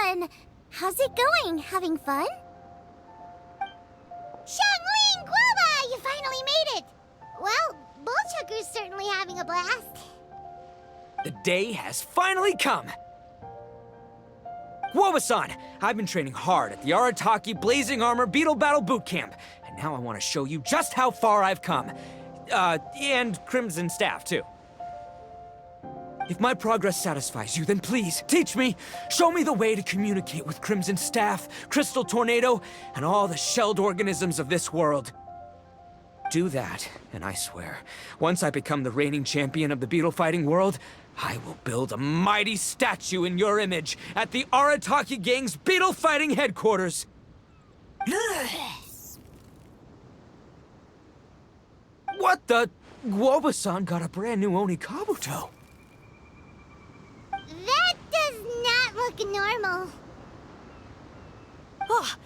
on. How's it going? Having fun? Xiangling Guoba! You finally made it! Well, Bullchucker's certainly having a blast. The day has finally come! Guoba-san! I've been training hard at the Arataki Blazing Armor Beetle Battle Boot Camp, and now I want to show you just how far I've come. And Crimson Staff, too. If my progress satisfies you, then please, teach me! Show me the way to communicate with Crimson Staff, Crystal Tornado, and all the shelled organisms of this world. Do that, and I swear, once I become the reigning champion of the beetle fighting world, I will build a mighty statue in your image at the Arataki Gang's beetle fighting headquarters. What the? Guoba-san got a brand new Oni Kabuto. That does not look normal. Ah,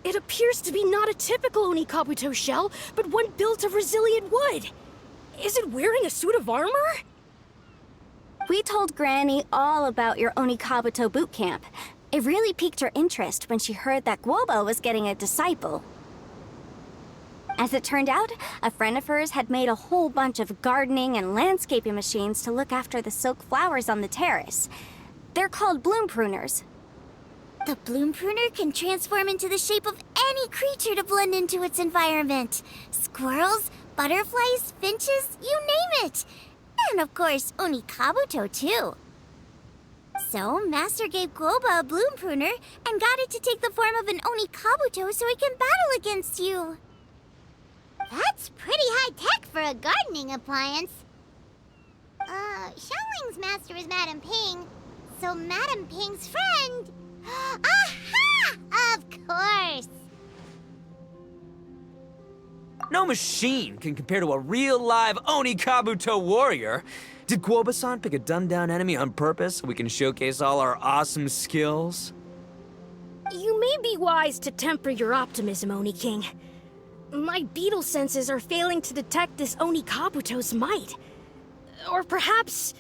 it appears to be not a typical Oni Kabuto shell, but one built of resilient wood. Is it wearing a suit of armor? We told Granny all about your Oni Kabuto boot camp. It really piqued her interest when she heard that Guoba was getting a disciple. As it turned out, a friend of hers had made a whole bunch of gardening and landscaping machines to look after the silk flowers on the terrace. They're called bloom pruners. The bloom pruner can transform into the shape of any creature to blend into its environment. Squirrels, butterflies, finches, you name it. And of course, Oni Kabuto too. So, Master gave Guoba a bloom pruner and got it to take the form of an Oni Kabuto so it can battle against you. That's pretty high-tech for a gardening appliance. Xiangling's master is Madame Ping, so Madame Ping's friend... Aha! Of course! No machine can compare to a real live Oni Kabuto warrior. Did Guoba-san pick a dumbed-down enemy on purpose so we can showcase all our awesome skills? You may be wise to temper your optimism, Oni King. My beetle senses are failing to detect this Oni Kabuto's might. Or perhaps...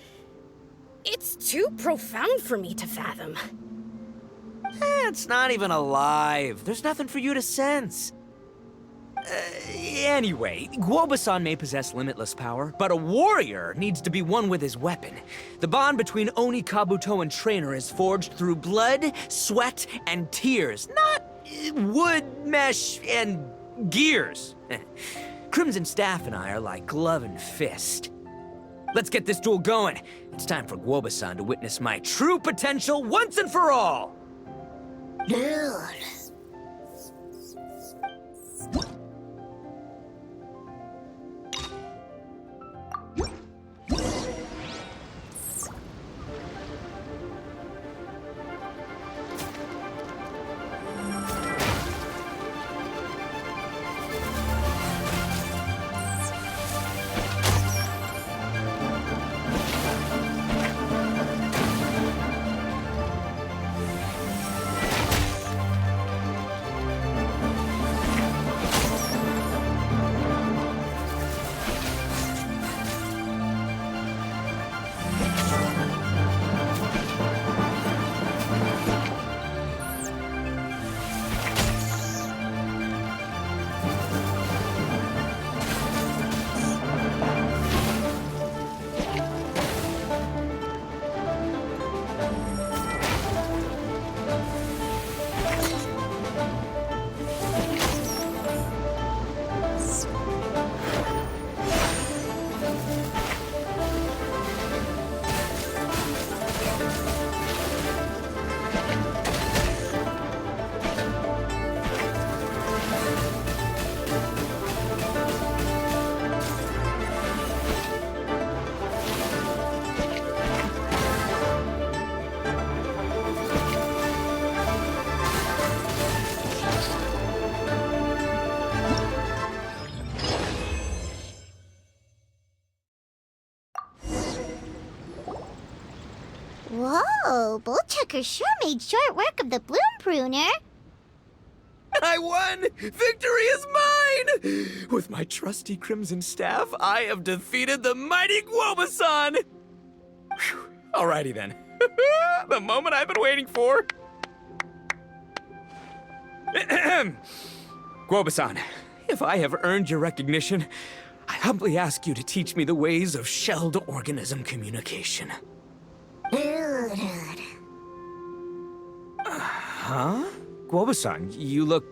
it's too profound for me to fathom. It's not even alive. There's nothing for you to sense. Anyway, Guoba-san may possess limitless power, but a warrior needs to be one with his weapon. The bond between Oni Kabuto and trainer is forged through blood, sweat, and tears, not wood, mesh, and gears. Crimson Staff and I are like glove and fist. Let's get this duel going. It's time for Guoba-san to witness my true potential once and for all. Whoa, Bullchucker sure made short work of the bloom pruner. I won! Victory is mine! With my trusty Crimson Staff, I have defeated the mighty Guoba-san! Alrighty then. The moment I've been waiting for. Guoba-san, if I have earned your recognition, I humbly ask you to teach me the ways of shelled organism communication. Huh? Guoba-san, you look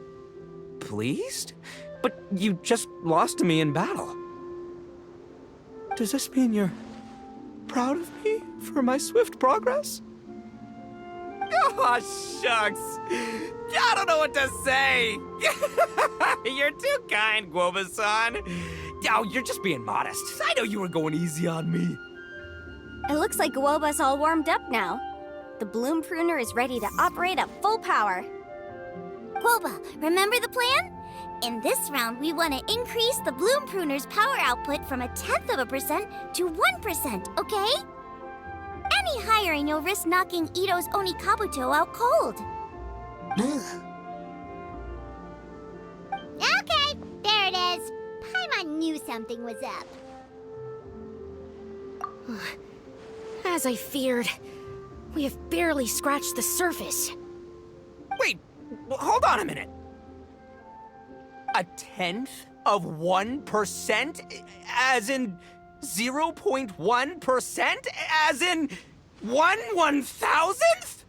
pleased? But you just lost to me in battle. Does this mean you're proud of me for my swift progress? Oh, shucks. I don't know what to say. You're too kind, Guoba-san. Oh, you're just being modest. I know you were going easy on me. It looks like Guoba's all warmed up now. The bloom pruner is ready to operate at full power. Guoba, remember the plan? In this round, we want to increase the bloom pruner's power output from 0.1% to 1%, okay? Any higher and you'll risk knocking Ito's Oni Kabuto out cold. Okay, there it is. Paimon knew something was up. As I feared, we have barely scratched the surface. Wait, hold on a minute. 0.1%? As in 0.1%? As in 1/1000th?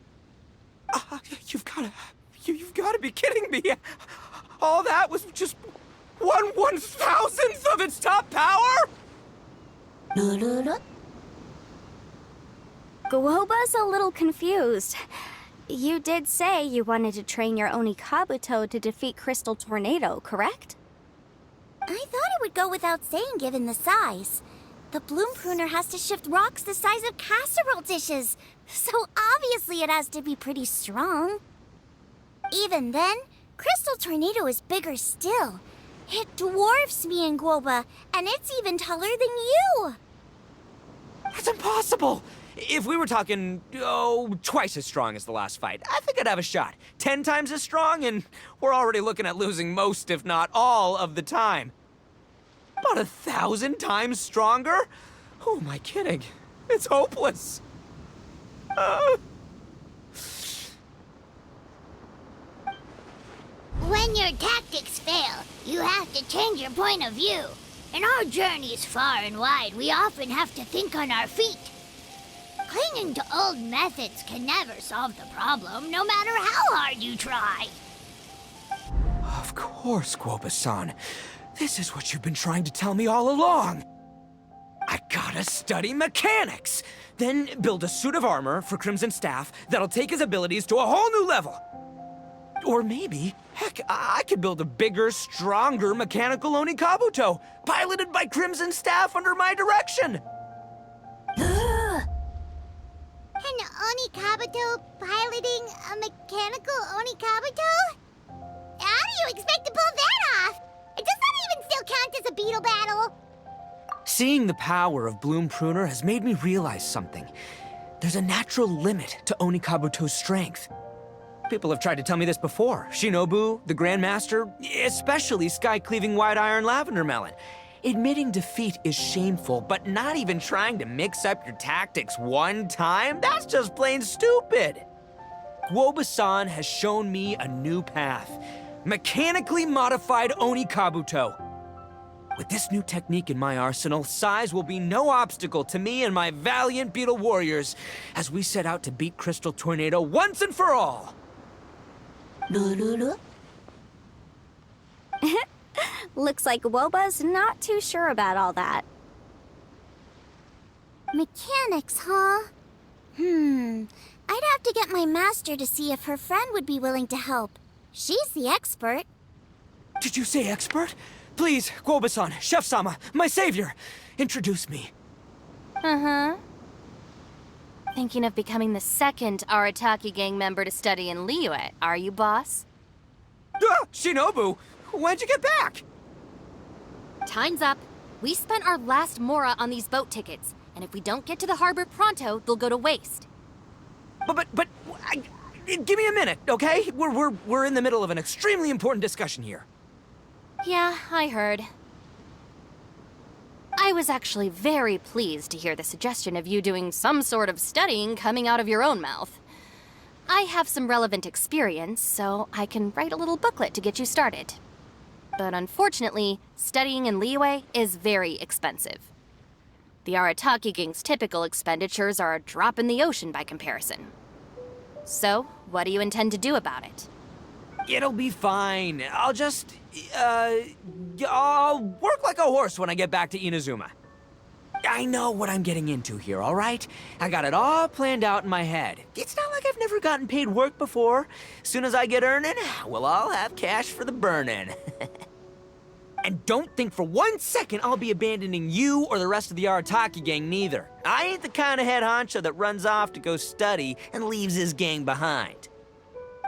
You've gotta be kidding me. All that was just 1/1000th of its top power? Guoba's a little confused. You did say you wanted to train your Oni Kabuto to defeat Crystal Tornado, correct? I thought it would go without saying given the size. The bloom pruner has to shift rocks the size of casserole dishes, so obviously it has to be pretty strong. Even then, Crystal Tornado is bigger still. It dwarfs me and Guoba, and it's even taller than you. That's impossible! If we were talking, twice as strong as the last fight, I think I'd have a shot. 10 times as strong, and we're already looking at losing most, if not all, of the time. About 1,000 times stronger? Who am I kidding? It's hopeless. When your tactics fail, you have to change your point of view. In our journeys far and wide, we often have to think on our feet. Clinging to old methods can never solve the problem, no matter how hard you try. Of course, Guoba-san. This is what you've been trying to tell me all along. I gotta study mechanics, then build a suit of armor for Crimson Staff that'll take his abilities to a whole new level. Or maybe, heck, I could build a bigger, stronger mechanical Oni Kabuto, piloted by Crimson Staff under my direction. An Oni Kabuto piloting a mechanical Oni Kabuto? How do you expect to pull that off? Does that even still count as a beetle battle? Seeing the power of Bloom Pruner has made me realize something. There's a natural limit to Oni Kabuto's strength. People have tried to tell me this before. Shinobu, the Grandmaster, especially Sky-Cleaving White Iron Lavender Melon. Admitting defeat is shameful, but not even trying to mix up your tactics one time? That's just plain stupid. Guoba-san has shown me a new path. Mechanically modified Oni Kabuto. With this new technique in my arsenal, size will be no obstacle to me and my valiant Beetle warriors as we set out to beat Crystal Tornado once and for all. Looks like Guoba's not too sure about all that. Mechanics, huh? I'd have to get my master to see if her friend would be willing to help. She's the expert. Did you say expert? Please, Guoba-san, Chef-sama, my savior, introduce me. Uh-huh. Thinking of becoming the second Arataki gang member to study in Liyue, are you, boss? Shinobu, when'd you get back? Time's up. We spent our last mora on these boat tickets, and if we don't get to the harbor pronto, they'll go to waste. Give me a minute, okay? We're in the middle of an extremely important discussion here. Yeah, I heard. I was actually very pleased to hear the suggestion of you doing some sort of studying coming out of your own mouth. I have some relevant experience, so I can write a little booklet to get you started. But unfortunately, studying in Liyue is very expensive. The Arataki gang's typical expenditures are a drop in the ocean by comparison. So, what do you intend to do about it? It'll be fine. I'll just, I'll work like a horse when I get back to Inazuma. I know what I'm getting into here, all right? I got it all planned out in my head. It's not like I've never gotten paid work before. As soon as I get earning, we'll all have cash for the burning. And don't think for 1 second I'll be abandoning you or the rest of the Arataki gang neither. I ain't the kind of head honcho that runs off to go study and leaves his gang behind.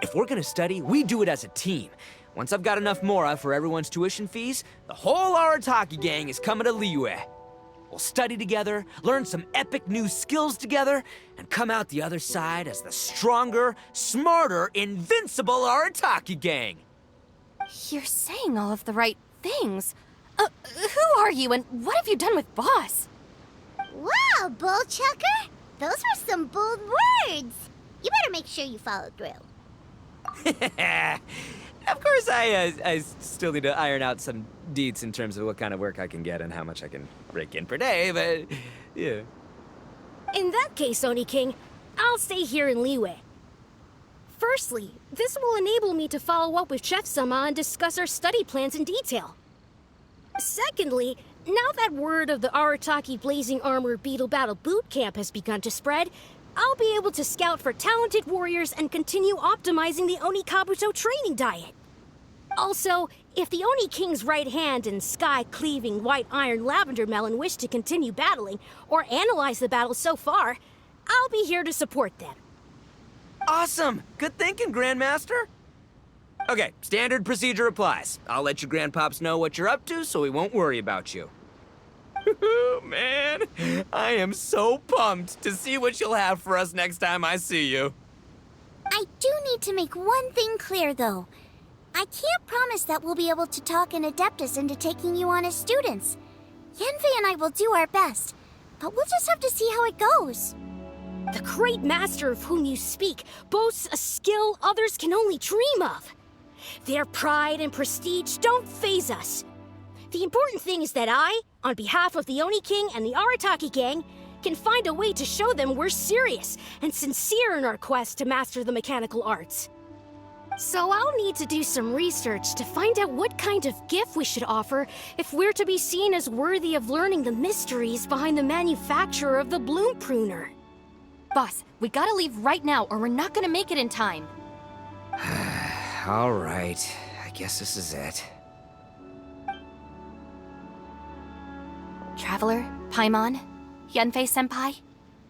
If we're gonna study, we do it as a team. Once I've got enough mora for everyone's tuition fees, the whole Arataki gang is coming to Liyue. We'll study together, learn some epic new skills together, and come out the other side as the stronger, smarter, invincible Arataki gang. You're saying all of the right things. Who are you and what have you done with Boss? Wow, Bullchucker! Those were some bold words! You better make sure you follow through. Of course, I still need to iron out some deets in terms of what kind of work I can get and how much I can rake in per day, but yeah. In that case, Oni King, I'll stay here in Liyue. Firstly, this will enable me to follow up with Chef-sama and discuss our study plans in detail. Secondly, now that word of the Arataki Blazing Armor Beetle Battle Boot Camp has begun to spread, I'll be able to scout for talented warriors and continue optimizing the Oni Kabuto training diet. Also, if the Oni King's right hand and sky-cleaving white iron lavender melon wish to continue battling or analyze the battle so far, I'll be here to support them. Awesome! Good thinking, Grandmaster! Okay, standard procedure applies. I'll let your grandpops know what you're up to so we won't worry about you. Man, I am so pumped to see what you'll have for us next time I see you. I do need to make one thing clear, though. I can't promise that we'll be able to talk an Adeptus into taking you on as students. Yenfei and I will do our best, but we'll just have to see how it goes. The great master of whom you speak boasts a skill others can only dream of. Their pride and prestige don't faze us. The important thing is that I, on behalf of the Oni King and the Arataki gang, can find a way to show them we're serious and sincere in our quest to master the mechanical arts. So I'll need to do some research to find out what kind of gift we should offer if we're to be seen as worthy of learning the mysteries behind the manufacture of the bloom pruner. Boss, we gotta leave right now or we're not gonna make it in time. All right, I guess this is it. Traveler, Paimon, Yenfei-senpai,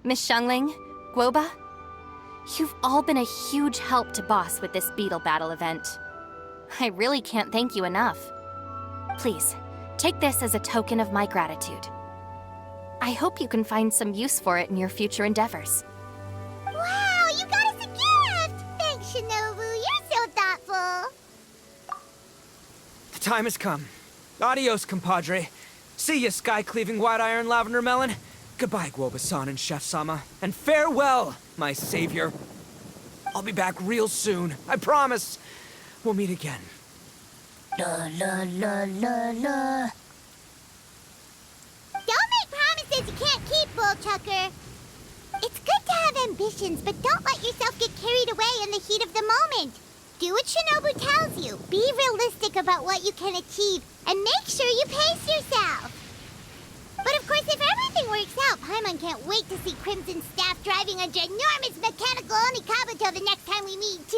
Miss Xiangling, Guoba. You've all been a huge help to Boss with this Beetle Battle event. I really can't thank you enough. Please, take this as a token of my gratitude. I hope you can find some use for it in your future endeavors. Wow, you got us a gift! Thanks, Shinobu. You're so thoughtful. The time has come. Adios, compadre. See ya, sky-cleaving white iron lavender melon. Goodbye, Guoba-san and Chef-sama. And farewell, my savior. I'll be back real soon. I promise. We'll meet again. La la la la la. Don't make promises you can't keep, Bullchucker. It's good to have ambitions, but don't let yourself get carried away in the heat of the moment. Do what Shinobu tells you. Be realistic about what you can achieve, and make sure you pace yourself. But of course, if everything works out, Paimon can't wait to see Crimson Staff driving a ginormous mechanical Oni Kabuto the next time we meet.